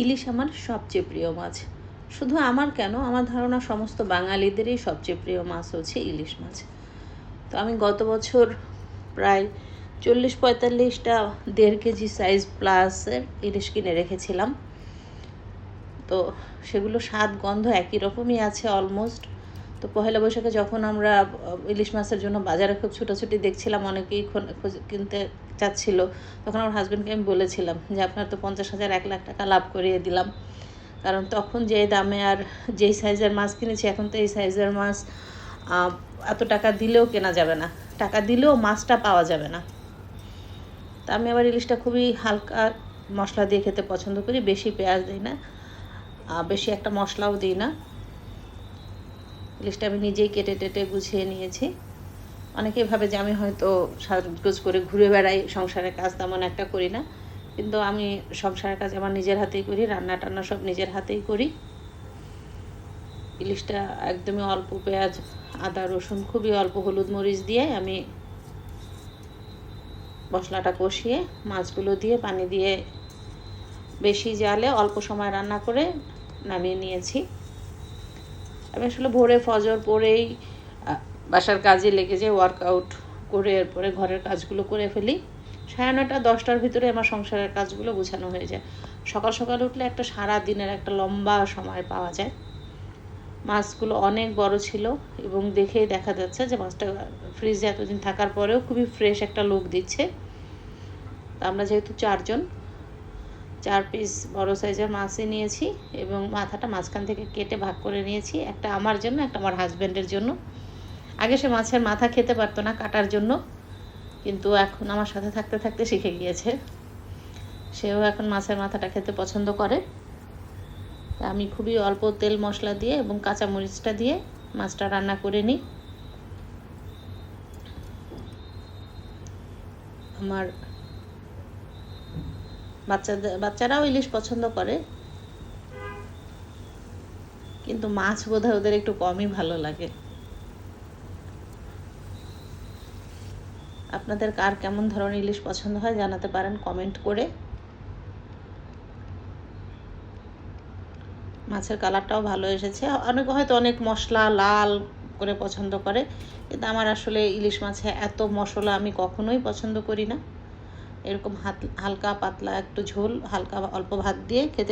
ইলিশ আমার সবচেয়ে প্রিয় মাছ। শুধু আমার কেন, আমার ধারণা সমস্ত বাঙালিদেরই সবচেয়ে প্রিয় মাছ হচ্ছে ইলিশ মাছ। তো আমি গত বছর প্রায় 40-45টা 1.5 কেজি সাইজ প্লাসের ইলিশ কিনে রেখেছিলাম। তো সেগুলো স্বাদ গন্ধ একই রকমই আছে অলমোস্ট। তো পহেলা বৈশাখে যখন আমরা ইলিশ মাছের জন্য বাজারে খুব ছুটোছুটি দেখছিলাম, অনেকেই কিনতে চাচ্ছিল, তখন আমার হাজব্যান্ডকে আমি বলেছিলাম যে আপনার তো 50,000 1 লাখ টাকা লাভ করিয়ে দিলাম। কারণ তখন যে দামে আর যেই সাইজের মাছ কিনেছি, এখন তো এই সাইজের মাছ এত টাকা দিলেও কেনা যাবে না, টাকা দিলেও মাছটা পাওয়া যাবে না। তা আমি আবার ইলিশটা খুবই হালকা মশলা দিয়ে খেতে পছন্দ করি, বেশি পেঁয়াজ দিই না, বেশি একটা মশলাও দিই না। ইলিশটা আমি নিজেই কেটে টেটে গুছিয়ে নিয়েছি। অনেকেই ভাবে যে আমি হয়তো সাজগোজ করে ঘুরে বেড়াই, সংসারের কাজ তেমন একটা করি না, কিন্তু আমি সংসারের কাজ আমার নিজের হাতেই করি, রান্না টান্না সব নিজের হাতেই করি। ইলিশটা একদমই অল্প পেঁয়াজ, আদা, রসুন, খুবই অল্প হলুদ মরিচ দিয়ে আমি মশলাটা কষিয়ে মাছগুলো দিয়ে পানি দিয়ে বেশি জালে অল্প সময় রান্না করে নামিয়ে নিয়েছি। আমি আসলে ভোরে ফজর পরেই বাসার কাজে লেগে যাই, ওয়ার্কআউট করে এরপরে ঘরের কাজগুলো করে ফেলি। 9:30 10টার ভিতরে আমার সংসারের কাজগুলো গোছানো হয়ে যায়। সকাল সকাল উঠলে একটা সারা দিনের একটা লম্বা সময় পাওয়া যায়। মাছগুলো অনেক বড় ছিল এবং দেখেই দেখা যাচ্ছে যে মাছটা ফ্রিজে এতদিন থাকার পরেও খুবই ফ্রেশ একটা লুক দিচ্ছে। আমরা যেহেতু 4 জন, 4 পিস বড় সাইজের মাছই নিয়েছি এবং মাথাটা মাঝখান থেকে কেটে ভাগ করে নিয়েছি, একটা আমার জন্য, একটা আমার হাজব্যান্ডের জন্য। আগে সে মাছের মাথা খেতে পারতো না কাটার জন্য, কিন্তু এখন আমার সাথে থাকতে থাকতে শিখে গিয়েছে, সেও এখন মাছের মাথাটা খেতে পছন্দ করে। আমি খুবই অল্প তেল মশলা দিয়ে এবং কাঁচা মরিচটা দিয়ে মাছটা রান্না করে নিই। আমার বাচ্চারাও ইলিশ পছন্দ করে, কিন্তু মাছ বোধহয় ওদের একটু কমই ভালো লাগে। আপনাদের কার কেমন ধরনের ইলিশ পছন্দ হয় জানাতে পারেন কমেন্ট করে। মাছের কালারটাও ভালো এসেছে। অনেকে হয়তো অনেক মশলা লাল করে পছন্দ করে, কিন্তু আমার আসলে ইলিশ মাছে এত মশলা আমি কখনোই পছন্দ করি না। এরকম হালকা পাতলা একটু ঝোল, হালকা অল্প ভাত দিয়ে খেতে